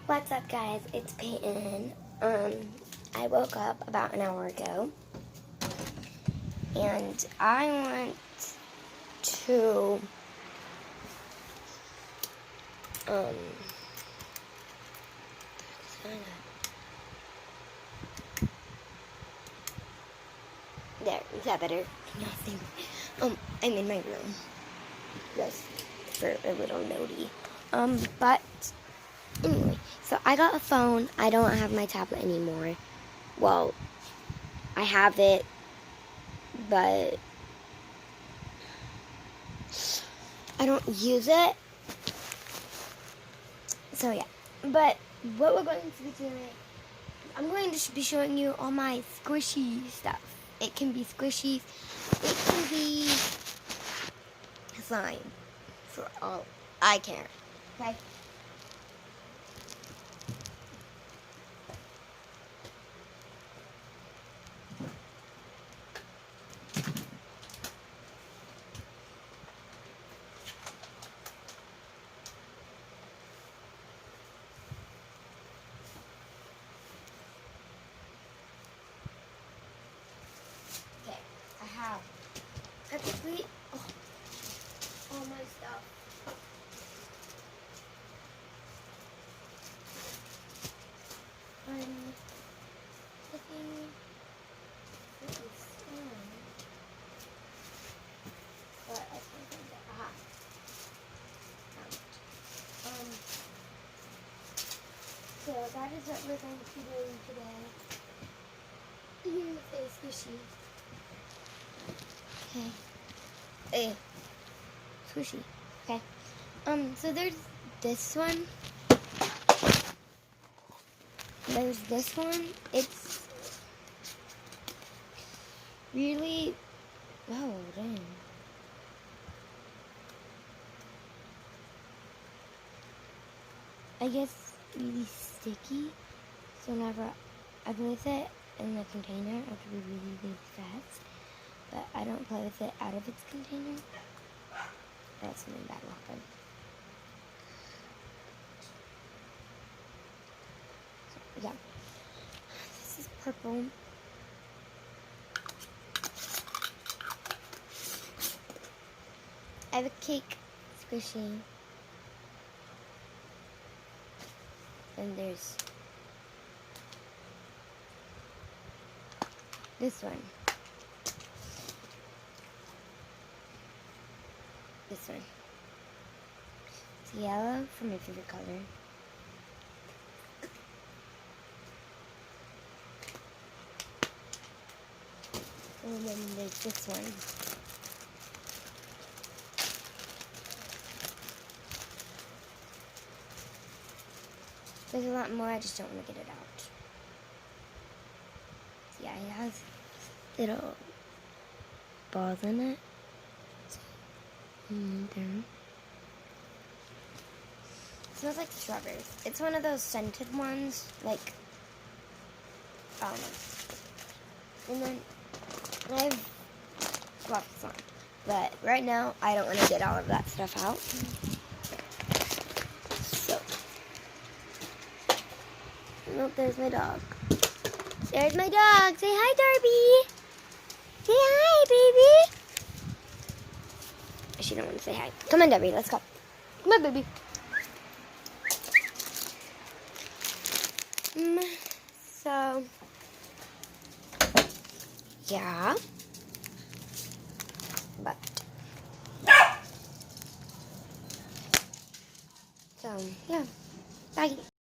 What's up, guys? It's Peyton. I woke up about an hour ago, and I want to, there, is that better? Nothing. I'm in my room, just for a little notey. But anyway, so I got a phone. I don't have my tablet anymore. Well, I have it, but I don't use it. So yeah, but what we're going to be doing, I'm going to be showing you all my squishy stuff. It can be squishies, it can be slime, for all I care, okay? Okay, I have practically all my stuff. I'm looking for this one, but I can't find it. Aha. Found it. So that is what we're going to be doing today. Here's a squishy. Okay. A squishy. Okay. So there's this one. There's this one. It's really, oh dang. I guess really sticky. So whenever I play with it in the container, I have to be really, really fast. But I don't play with it out of its container. That's something bad will happen. So, yeah. This is purple. I have a cake squishy. And there's this one. This one. It's yellow for my favorite color. And then there's this one. There's a lot more, I just don't want to get it out. So yeah, it has little balls in it. There. It smells like strawberries. It's one of those scented ones, like, I don't know. And then I have lots on. But right now, I don't want to get all of that stuff out. So, look, there's my dog. There's my dog. Say hi, Darby. Say hi, baby. She don't want to say hi. Come on, Darby. Let's go. Come on, baby. So, yeah. But, so, yeah. Bye.